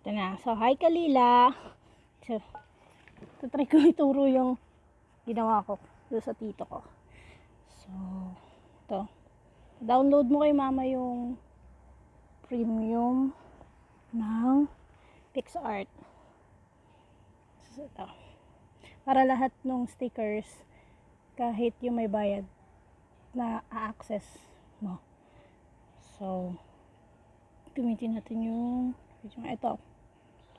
Ito na. So, hi Khalila. So, try ko ituro yung ginawa ko doon sa tito ko. So, ito. Download mo kay mama yung premium ng PicsArt. So, ito. Para lahat ng stickers, kahit yung may bayad, na a-access mo. So, gamitin natin yung ito.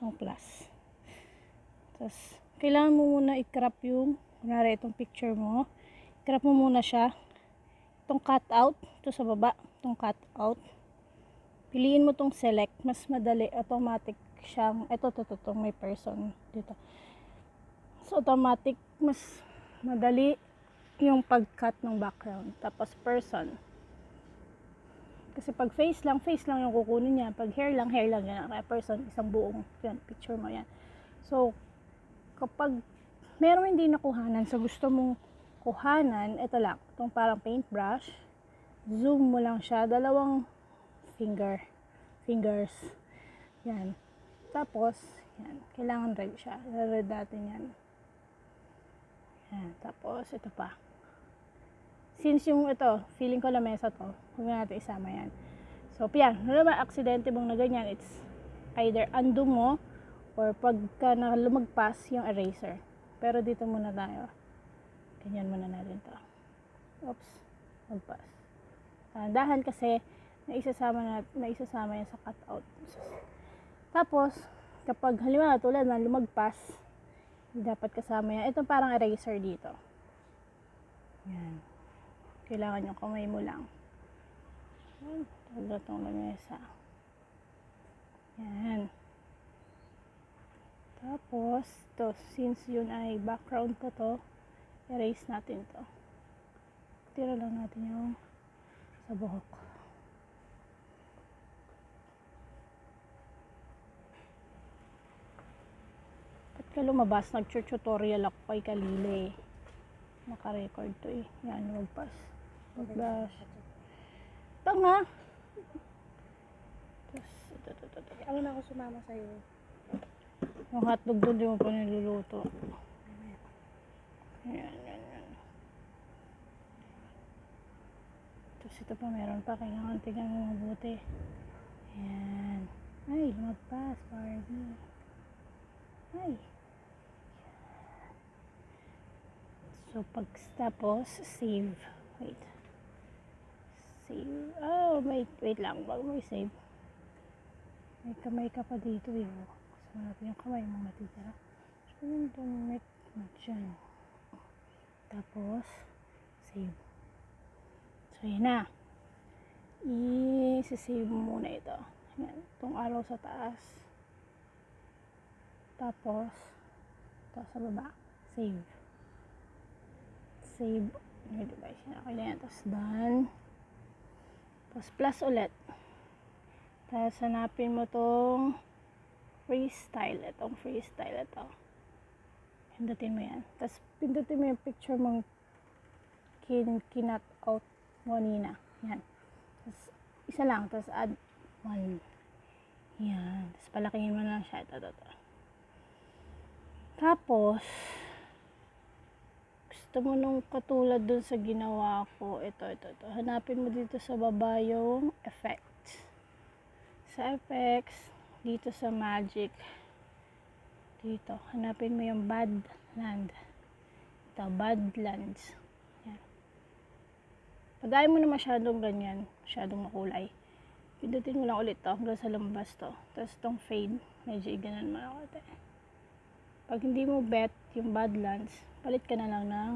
Itong plus. Tapos, kailangan mo muna i-crop yung, kunwari itong picture mo. I-crop mo muna siya. Itong cut out, ito sa baba, itong cut out. Piliin mo itong select, mas madali, automatic siyang, ito, may person dito. So, automatic, mas madali yung pag-cut ng background. Tapos, person. Kasi pag face lang yung kukunin niya. Pag hair lang yan. Kaya person, isang buong yan, picture mo yan. So, kapag meron hindi nakuhanan, so gusto mong kuhanan, ito lang, itong parang paintbrush, zoom mo lang siya, dalawang fingers, yan. Tapos, yan, kailangan red siya, red natin yan. Yan, tapos, ito pa. Since yung ito, feeling ko lamesa to, huwag natin isama yan. So, yan, naman, aksidente mong na ganyan, it's either undo mo, or pagka na lumagpas yung eraser. Pero dito muna tayo. Ganyan muna natin to. Oops. Magpas. Dahan kasi naisasama yan sa cutout. Tapos, kapag halimbawa tulad na lumagpas, dapat kasama yan. Ito parang eraser dito. Yan. Kailangan yung kamay mo lang. Tulad itong lamesa. Yan. Tapos, to, since yun ay background po to, erase natin to. Tira lang natin yung sa buhok. Ba't ka lumabas? Nag-tutorial ako kay Khalila eh. Naka-record to eh. Yan, magpas. Mag-brush. Tanga! Tapos, ito. Ako na ako sumama sa'yo. Yung hotdog doon, di mo pa niluluto. Yan. Tapos ito pa, meron pa. Kailangan tingnan mo mabuti. Yan. Ay, lumagpas, Barbie. Ay. So, tapos, save. Wait. Save. Oh, wait lang. Bago mo i-save. May kamay ka pa dito eh. Kasama natin yung kamay mo matitira. So, yung dumit mo dyan. Tapos, save. So, yun na. I-save mo muna ito. Yan. Itong arrow sa taas. Tapos, ito sa baba. Save. Save. Yung device na. Okay na yan. Tapos, done. Tapos, plus ulit. Tapos, hanapin mo itong freestyle. Itong freestyle ito. Pindutin mo yan. Tapos, pindutin mo yung picture mong kinat out mo nina. Yan. Tapos, isa lang. Tapos, add one. Yan. Tapos, palakingin mo na siya. Ito. Tapos, gusto mo nung katulad dun sa ginawa ko. Ito. Hanapin mo dito sa baba yung effect. Sa effects, dito sa magic, dito, hanapin mo yung badland. Ito, badlands. Yan. Pag ayaw mo na masyadong ganyan, masyadong makulay, pindutin mo lang ulit to hanggang sa lumabas to. Tapos itong fade, medyo iganan mo lang ulit. Pag hindi mo bet yung badlands, palit ka na lang ng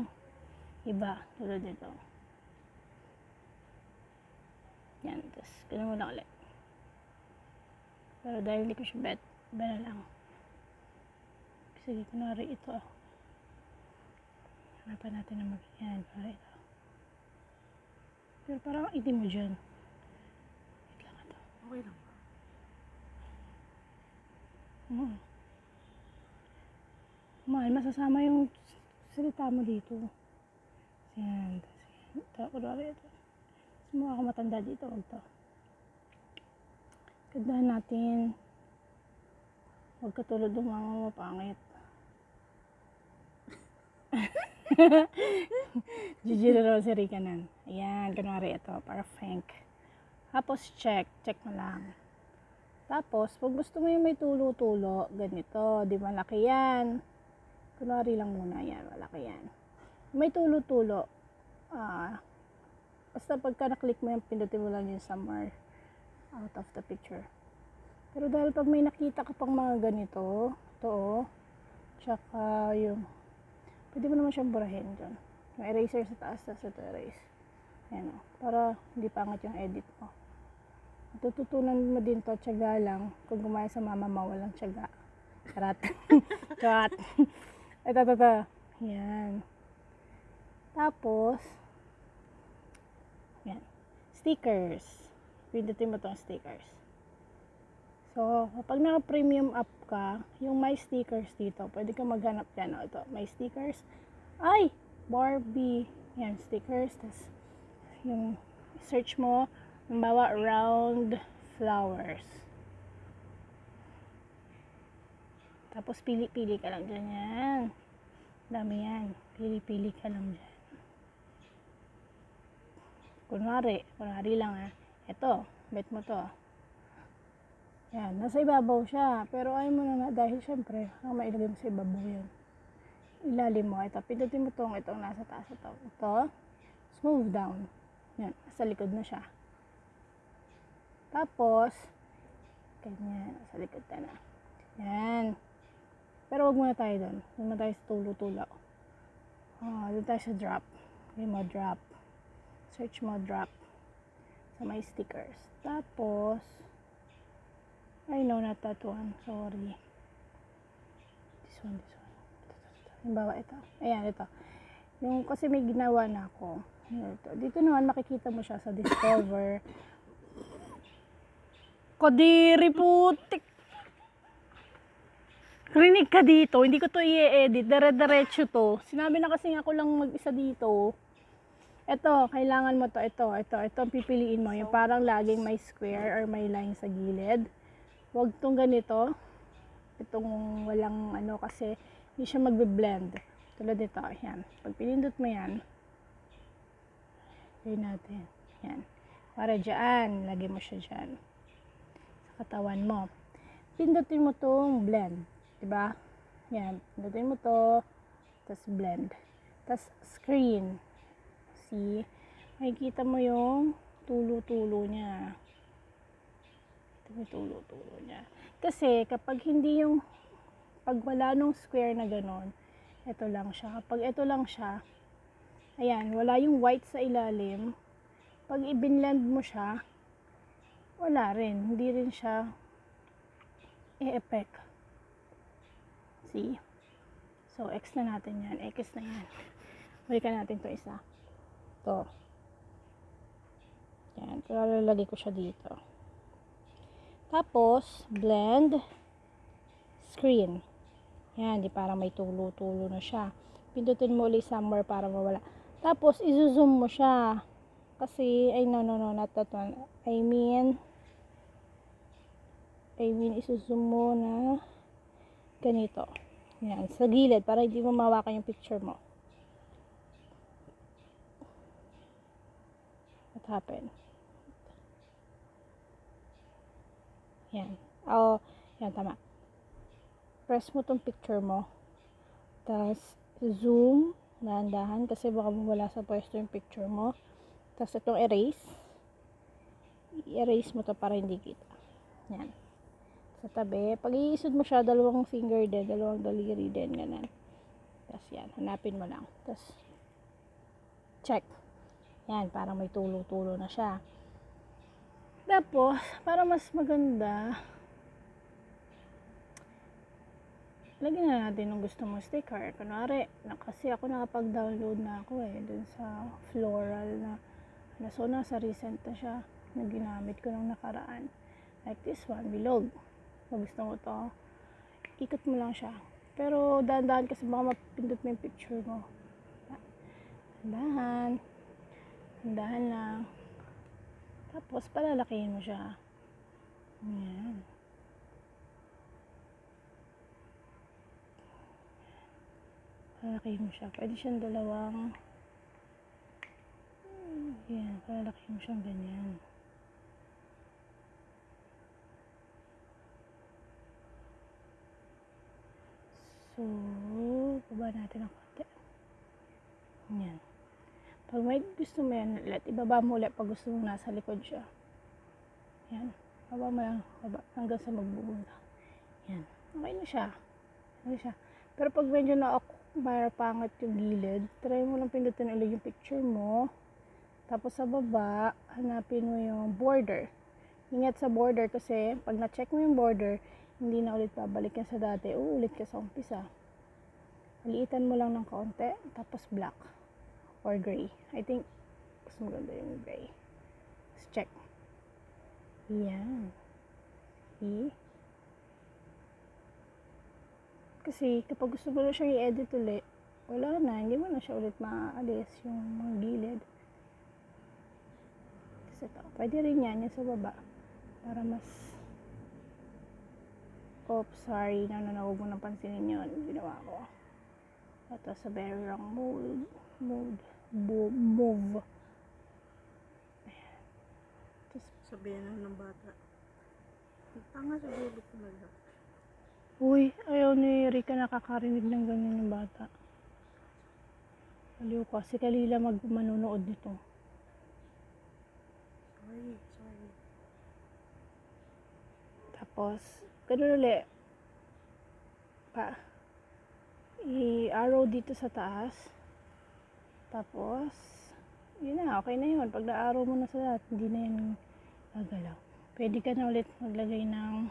iba, tulad nito. Yan, tapos ganun mo lang ulit. Pero dahil hindi ko siya bet, iba na lang. Sige, kunwari ito. Hanapan natin na yan, kunwari ito. Pero parang itim mo dyan. Wait lang ito. Okay lang. Mahal, masasama yung salita mo dito. Yan. Ito, kunwari ito. Mukha ka matanda dito, wag to. Ganda natin Huwag katulad ng mama mo, pangit. Gigi na rosary ka nan. Ayan, kunwari ito, para pink. Tapos check mo lang. Tapos, pag gusto mo yung may tulo-tulo, ganito, di malaki yan. Kunwari lang muna, yan, malaki yan. May tulo-tulo, basta pagka na-click mo yan, pindutin mo lang yung somewhere out of the picture. Pero dahil pag may nakita ka pang mga ganito, ito, tsaka yung, pwede mo naman siyang burahin dyan. Yung eraser sa taas, tapos ito erase. Ayan o, para hindi pangat yung edit mo. Tututunan mo din to, tiyaga lang. Kung gumaya sa mama mo, walang tiyaga. Charat. Charat. Ito. Yan. Tapos, yan. Stickers. Pindutin mo itong stickers. So, kapag naka-premium app ka, yung may stickers dito, pwede ka maghanap yan. Ito, may stickers. Ay! Barbie. Yan, stickers. Tapos, yung search mo, bawa round flowers. Tapos pili-pili ka lang dyan yan. Dami yan. Pili-pili ka lang dyan. Kunwari lang Ito, bet mo to. Yan, nasa ibabaw siya. Pero ayaw mo na dahil syempre, ang mailagay mo sa ibabaw yan. Ilalim mo. Ito, pindutin mo itong nasa taas. Ito, move down. Yan, nasa likod na siya. Tapos, ganyan, sa likod na. Yan. Pero wag muna tayo doon. Wag muna tayo sa tulo-tulo. Doon tayo sa drop. Okay mo, drop. Search mo, drop. Sa may stickers. Tapos, I know not that one. Sorry. This one. Halimbawa, ito. Ayan, ito. Yung, kasi may ginawa na ako. Ito. Dito naman, makikita mo siya sa Discover. Kadiri putik. Rinig ka dito. Hindi ko to i-edit. Dire-diretso to. Sinabi na kasi ako lang mag-isa dito. Ito, kailangan mo to. Ito ang pipiliin mo. Yung parang laging may square or may line sa gilid. Huwag tong ganito. Itong walang ano kasi hindi siya magbe-blend. Tulad nito. Yan. Pag pinindot mo yan. Gawin natin. Yan. Para dyan. Lagay mo siya dyan. Katawan mo. Pindutin mo tong blend. Diba? Yan. Pindutin mo to. Tapos blend. Tapos screen. See? Makikita mo yung tulo-tulo niya. Ito yung tulo-tulo niya. Kasi kapag hindi yung pag wala nung square na ganon, ito lang siya. Kapag ito lang siya, ayan, wala yung white sa ilalim. Pag i-blend mo siya, wala rin. Hindi rin siya e-effect. See? So, X na natin yan. X na yan. Balikan natin to isa. To. Yan. Pero lalagay ko siya dito. Tapos, blend. Screen. Yan. Di parang may tulo-tulo na siya. Pindutin mo ulit somewhere para mawala. Tapos, i-zoom mo siya. Kasi, ay no, not that one. I mean, isuzoom mo na ganito. Yan, sa gilid para hindi mo mawakan yung picture mo. What happened? Yan. Oh, yan, tama. Press mo tong picture mo. Tapos, zoom. Dahan-dahan kasi baka mawala sa pwesto yung picture mo. Tapos itong erase. I-erase mo to para hindi kita. Yan. Sa tabi. Pag iisod mo siya, dalawang finger din, dalawang daliri din, ganun. Tapos yan, hanapin mo lang. Tapos, check. Yan, parang may tulo-tulo na siya. Tapos, para mas maganda, lagyan na natin ng gusto mong sticker. Kunwari, kasi ako nakapag-download na ako dun sa floral na so nasa recent na siya na ginamit ko nung nakaraan. Like this one, bilog. Kung gusto mo to, ikot mo lang siya. Pero dahan-dahan kasi baka mapindot mo yung picture mo. Dahan lang. Tapos palalakihin mo siya. Ayan. Palaki mo siya. Pwede siyang dalawang, yan, palaki mo siyang ganyan. So, baba natin ang konti. Yan. Pag may gusto mo yan, ibaba mo ulit pag gusto mong nasa likod siya. Yan. Baba mo lang, baba, hanggang sa magbubunta. Yan. Okay na siya. Okay siya. Pero pag medyo pangit yung gilid, try mo lang pindutin ulit yung picture mo. Tapos sa baba, hanapin mo yung border. Ingat sa border kasi pag na-check mo yung border, hindi na ulit babalik yan sa dati. Uulit ka sa umpisa. Liitan mo lang ng kaunti, tapos black or gray. I think, mas maganda yung gray. Let's check. Yan. See? Kasi kapag gusto mo na siyang i-edit ulit, wala na, hindi mo na siya ulit maaalis yung mga gilid. Kasi ito, pwede rin yan sa baba. Para mas oops, sorry, huwag mo nang pansinin yun. Ginawa ko. Ito sa very wrong move. Ayan. Tapos, Sabihin lang ng bata. Tanga siguro talaga. uy, ayaw ni Rika nakakarinig ng ganyan yung bata. Aliw ko, si Khalila manunood nito. Sorry. Tapos, ganun ulit. I-arrow dito sa taas. Tapos, yun na, okay na yun. Pag na-arrow mo na sa lahat, hindi na yan gagalaw. Pwede ka na ulit maglagay ng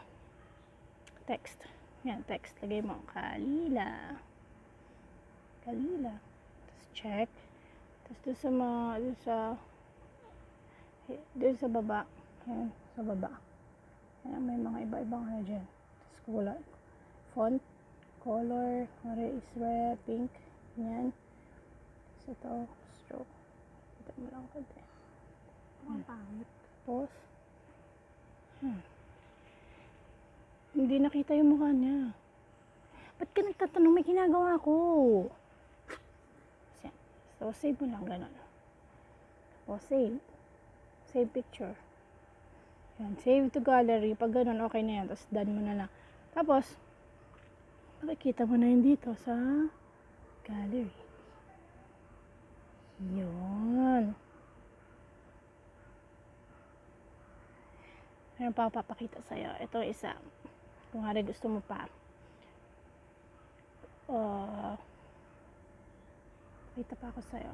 text. Yan, text. Lagay mo, Khalila. Tapos, check. Tapos, doon sa baba. Yan, sa baba. Yan, may mga iba-ibang ano dyan. Tapos, font, color, is red, pink. Yan. Tapos, ito, stroke. Ito mo lang konti. Ang pangit. Tapos, hindi nakita yung mukha niya. Ba't ka nagtatanong? May ginagawa ko. So, save mo lang ganun. O, save. Save picture. Yan, save to gallery. Pag ganun, okay na yan. Tapos, done mo na lang. Tapos, makikita mo na yun dito sa gallery. Yun. Meron pa ako papakita sa'yo. Ito isa. Kung nga gusto mo pa. Pakita pa ako sa'yo.